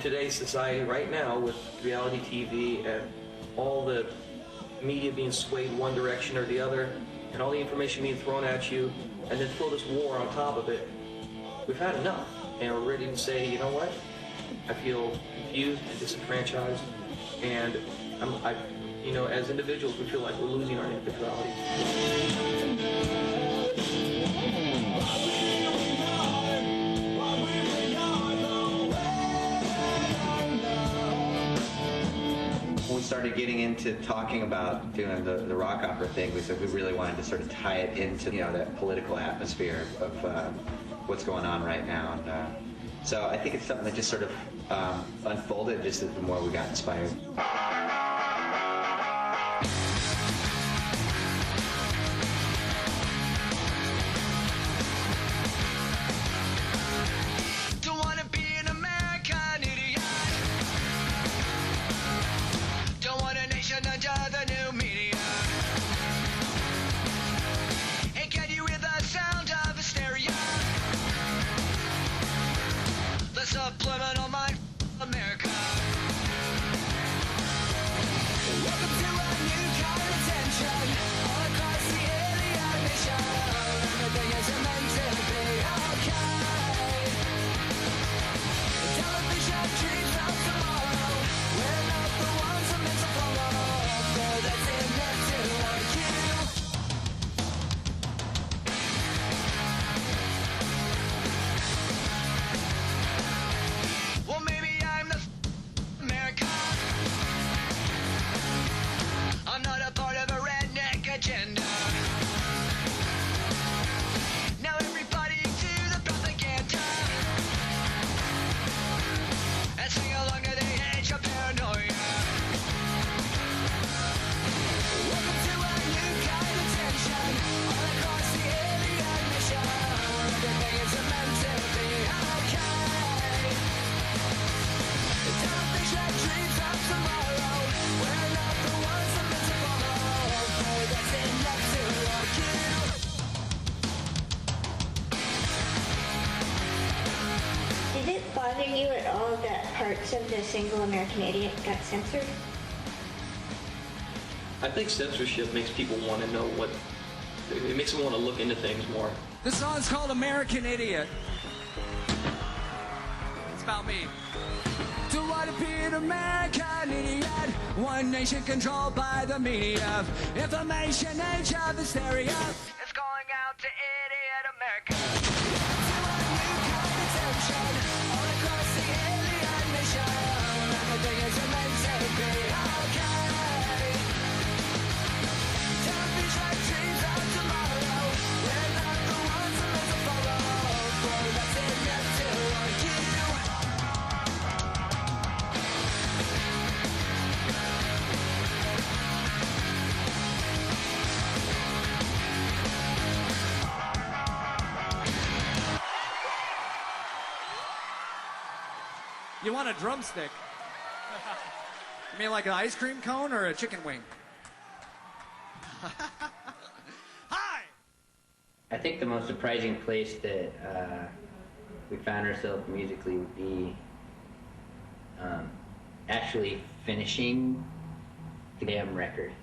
today's society right now with reality TV and all the media being swayed one direction or the other and all the information being thrown at you and then throw this war on top of it, we've had enough and we're ready to say, you know what, I feel confused and disenfranchised, and as individuals we feel like we're losing our individuality. When we started getting into talking about doing the rock opera thing, we said we really wanted to sort of tie it into that political atmosphere of what's going on right now. And so I think it's something that just sort of unfolded just the more we got inspired. Subliminal mind, America. Welcome to a new kind of tension all across the alien mission. Everything is meant to be okay. Television dreams of tomorrow. We're not the ones who meant to follow. For that's enough to argue. I'm not a part of a redneck agenda. Now everybody to the propaganda and sing along to the age of paranoia. Welcome to a new kind of tension all across the alien mission. Everything is meant to be okay. Television dreams of tomorrow. We're not the ones that meant to follow. That's enough to argue. Did it bother you at all that parts of The Single American Idiot got censored? I think censorship makes people want to know it makes them want to look into things more. The song's called American Idiot. It's about me. To what to be an American idiot, one nation controlled by the media, information age of hysteria. It's going out to idiot America. To a new kind of tension all across the alien mission. Everything is meant to be okay. Television dreams of tomorrow. We're not the ones who meant to follow. For that's enough to argue. You want a drumstick? You mean like an ice cream cone or a chicken wing? Hi! I think the most surprising place that we found ourselves musically would be actually finishing the damn record.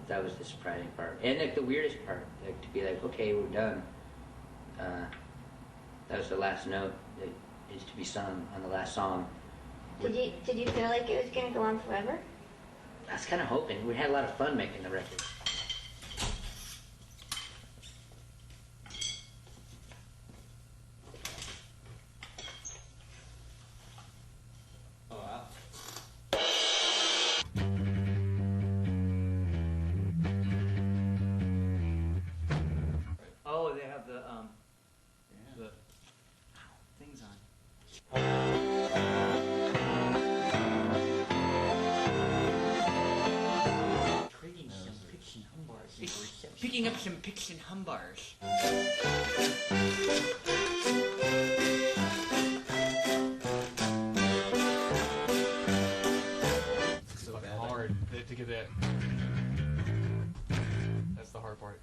That was the surprising part. And like the weirdest part, like to be like, okay, we're done. That was the last note that is to be sung on the last song. Did you feel like it was going to go on forever? I was kind of hoping. We had a lot of fun making the record. Oh, they have the things on. Picking up some picks and humbars. It's so hard to get that. That's the hard part.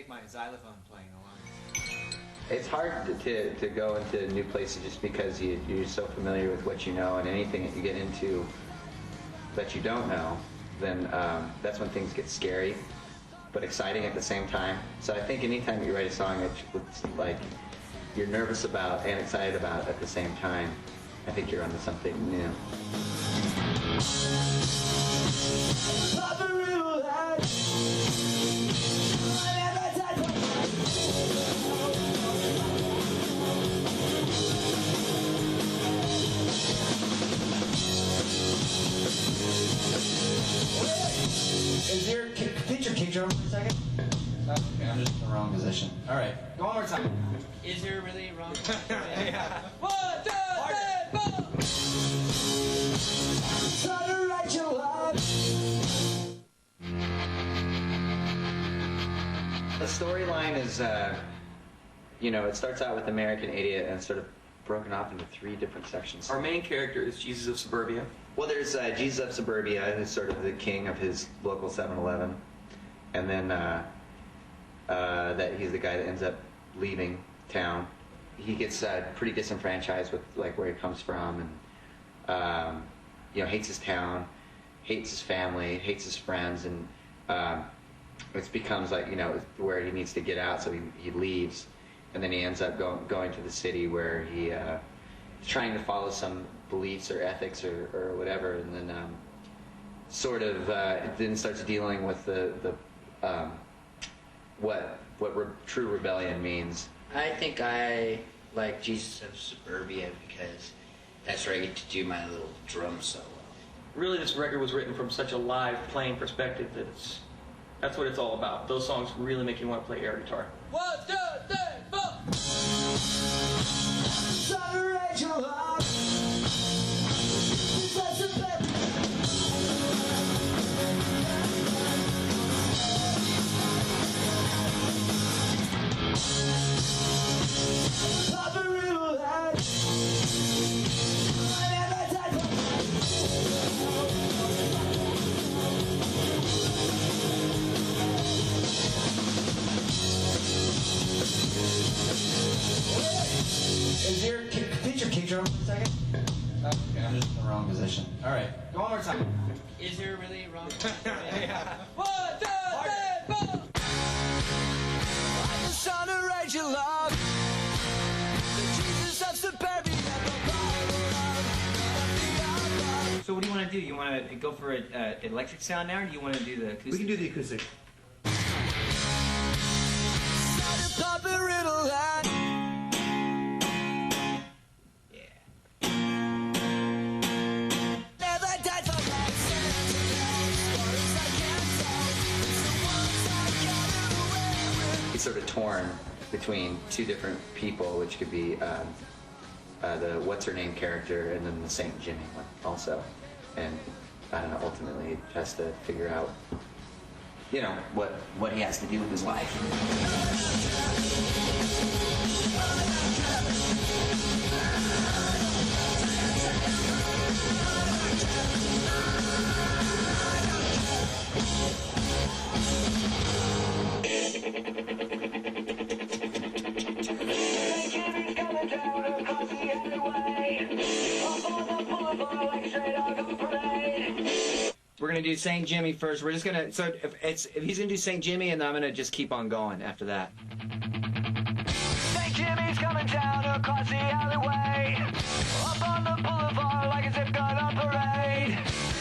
take my xylophone playing along. It's hard to go into new places just because you're so familiar with what you know, and anything that you get into that you don't know, then that's when things get scary, but exciting at the same time. So I think anytime you write a song that it's like you're nervous about and excited about at the same time, I think you're onto something new. Is your pitch your kick drum for a second? Okay, I'm just in the wrong position. All right, go one more time. Is there really a wrong? Yeah. 1, 2, 3, 4. Try to write your heart. The storyline is, it starts out with American Idiot and it's sort of broken off into 3 different sections. Our main character is Jesus of Suburbia. Well, there's Jesus of Suburbia, who's sort of the king of his local 7-Eleven, and then that he's the guy that ends up leaving town. He gets pretty disenfranchised with like where he comes from, and hates his town, hates his family, hates his friends, and it becomes like where he needs to get out, so he leaves, and then he ends up going to the city where he trying to follow some beliefs or ethics or whatever, and then then starts dealing with the what true rebellion means. I think I like Jesus of Suburbia because that's where I get to do my little drum solo. Really, this record was written from such a live playing perspective that that's what it's all about. Those songs really make you want to play air guitar. 1, 2, 3, 4. Try to write your heart. That's a bad. Pop a riddle head. I never died Is your pitch your kick drum for a second? Okay, I'm just in the wrong position. All right, go one more time. Is there really a wrong? Yeah. 1, 2, 3, 4. I'm just trying to write your love. The Jesus of Suburbia. So what do you want to do? You want to go for an electric sound now, or do you want to do the acoustic? We can do the acoustic. Pop a riddle head. Never died for life. Stories I can't tell. It's the ones I got away with. He's sort of torn between 2 different people, which could be the what's her name character and then the Saint Jimmy one also, and I don't know. Ultimately, he has to figure out, what he has to do with his life. We're gonna do St. Jimmy first. We're just gonna if he's gonna do St. Jimmy, and I'm gonna just keep on going after that. St. Jimmy's coming down across the alleyway. Up on the boulevard like a zip gun on parade.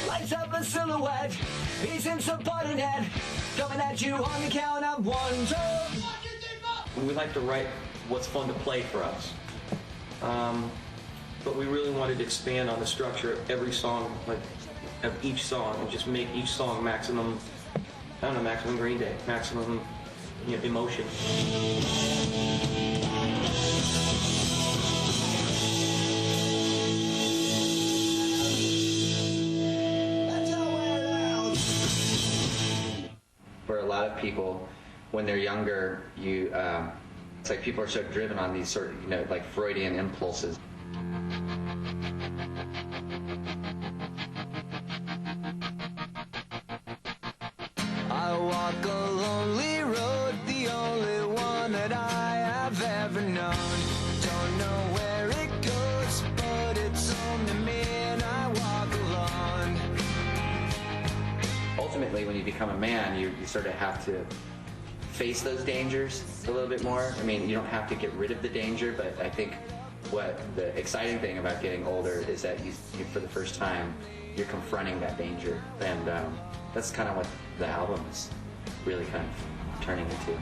Lights up a silhouette. He's in subordinate. Coming at you on the count of 1, 2. We like to write what's fun to play for us. But we really wanted to expand on the structure of every song, of each song, and just make each song maximum Green Day, maximum emotion. For a lot of people, when they're younger, it's like people are so driven on these sort of, like Freudian impulses. I walk a lonely road, the only become a man, you sort of have to face those dangers a little bit more. I mean, you don't have to get rid of the danger, but I think what the exciting thing about getting older is that you for the first time, you're confronting that danger. And that's kind of what the album is really kind of turning into.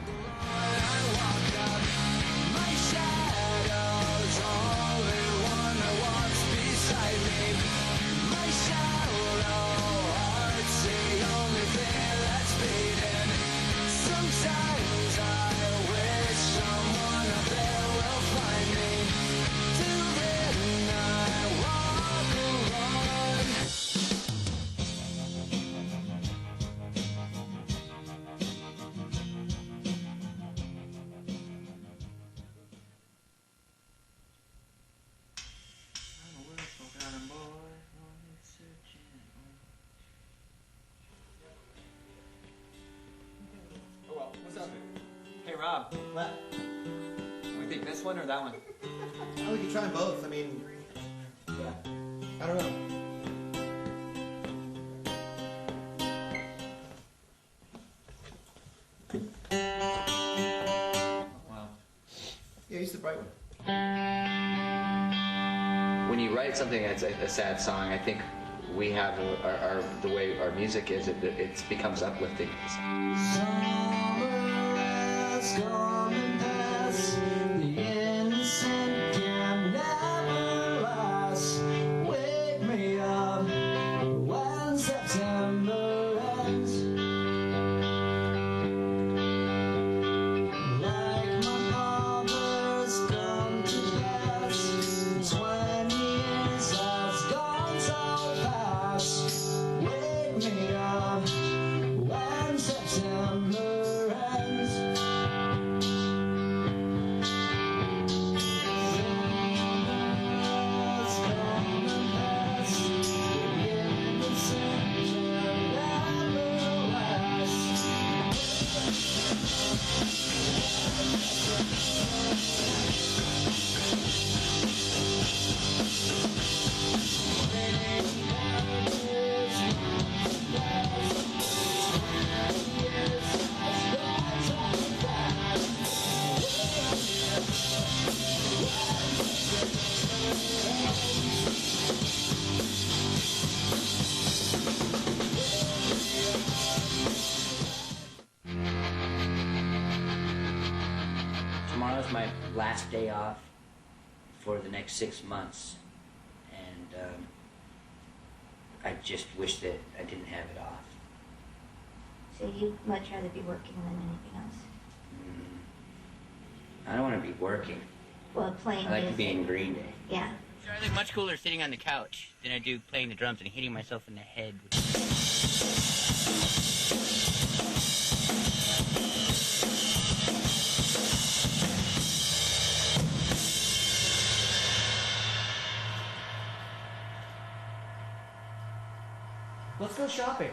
Hey Rob, What? we think this one or that one? Oh, we could try both. I mean, yeah. I don't know. Wow. Yeah, use the bright one. When you write something that's a sad song, I think we have the way our music is, it becomes uplifting. Come and pass. The innocent can never last. Wake me up when September ends. Like my father's come to pass. 20 years has gone so fast. Wake me up when September ends. Tomorrow's my last day off for the next 6 months, and I just wish that I didn't have it off. So you'd much rather be working than anything else? I don't want to be working. Well, playing I like to music. be in Green Day. Yeah. I look much cooler sitting on the couch than I do playing the drums and hitting myself in the head. Let's go shopping.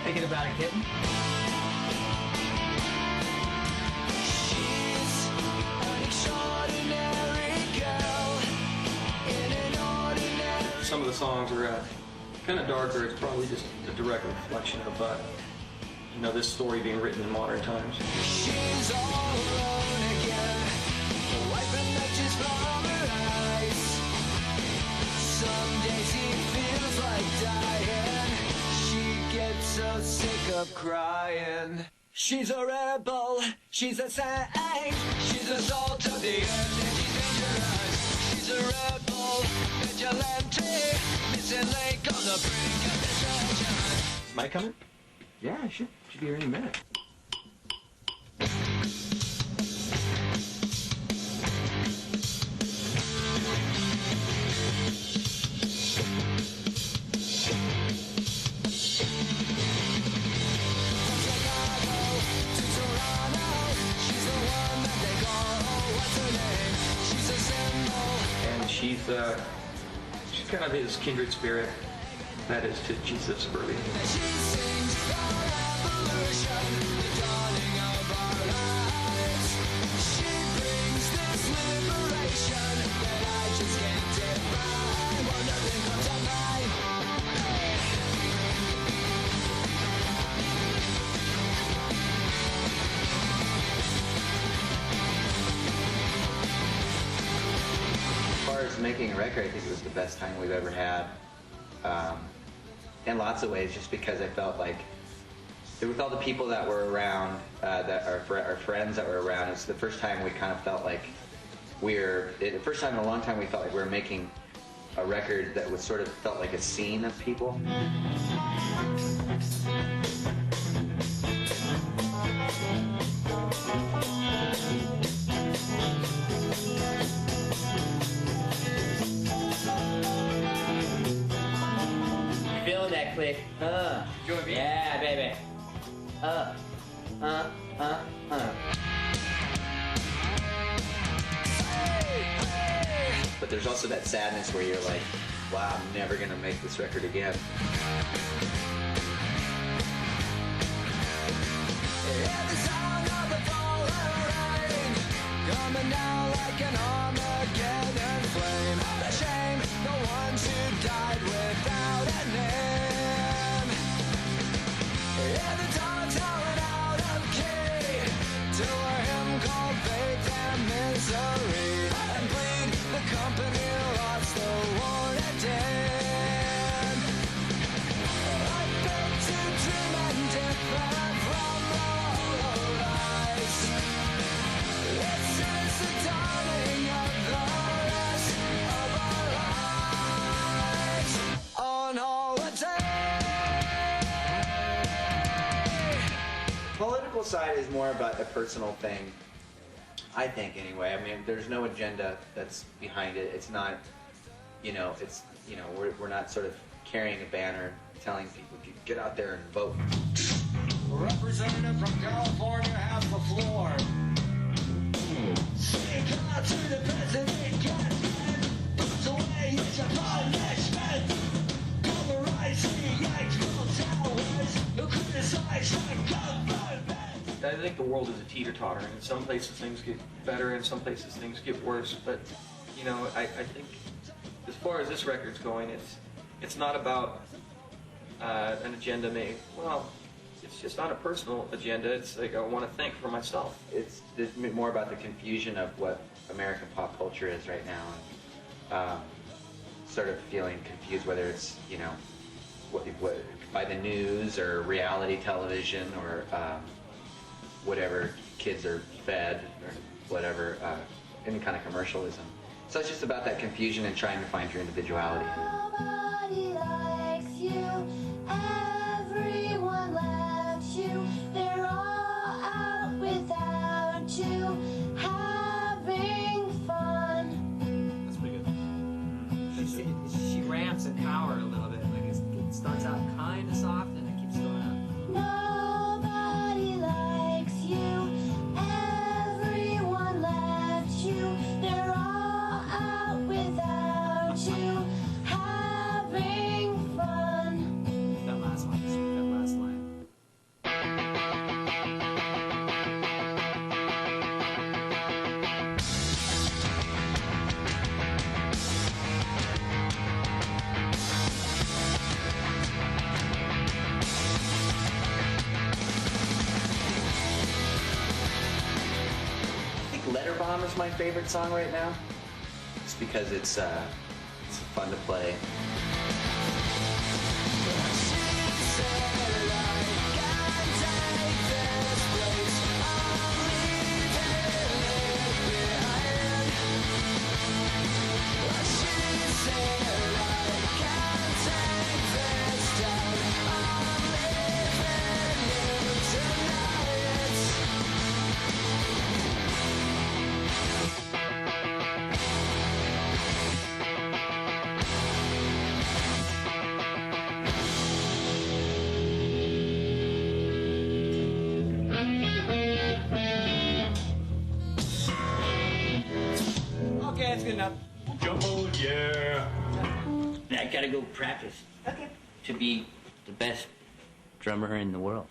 Thinking about a kitten? Some of the songs are kind of darker. It's probably just a direct reflection of, this story being written in modern times. She's all alone again, wiping matches from her eyes. Some days he feels like dying. She gets so sick of crying. She's a rebel, she's a saint, she's a salt of the earth, and she's dangerous. She's a rebel, vigilante, missing link on the brink of destruction. Am I coming? Yeah, I should be here any minute. And she's kind of his kindred spirit. That is to Jesus Burley. making a record, I think it was the best time we've ever had. In lots of ways, just because I felt like with all the people that were around, that our friends that were around, it's the first time we kind of felt like the first time in a long time we felt like we were making a record that was sort of felt like a scene of people. Feel that click? Yeah, baby. But there's also that sadness where you're like, wow, I'm never gonna make this record again. Coming down like an Armageddon flame. The shame, the ones who died without a name. And the dogs howling out of key to a hymn called faith and misery. And bleed, the company lost the war to dead. I built to dream and different from the hollow lies. This is the dawning of the rest of our lives on holiday. Political side is more about a personal thing, I think, anyway. I mean, there's no agenda that's behind it. It's not, we're not sort of carrying a banner telling people, get out there and vote. Representative from California has the floor. Speak out to the president, get put away his punishment. Pulverize the Eiffel Towers, who criticize the government. I think the world is a teeter-totter. In some places things get better, in some places things get worse. But, I think as far as this record's going, it's not about an agenda it's just not a personal agenda. It's like I want to think for myself. It's more about the confusion of what American pop culture is right now. Sort of feeling confused whether it's, what by the news or reality television or whatever kids are fed or whatever, any kind of commercialism. So it's just about that confusion and trying to find your individuality. Nobody likes you, everyone left you, they're all out without you, having fun. That's pretty good. She ramps in power a little bit. Like it starts out kind of soft and it keeps going up. Nobody likes you, everyone left you, they're all out without you, having fun. That last line. That last line. I think Letter Bomb is my favorite song right now. It's because it's fun to play. Okay, that's good enough. Jumbo, yeah. I gotta go practice. Okay. To be the best drummer in the world.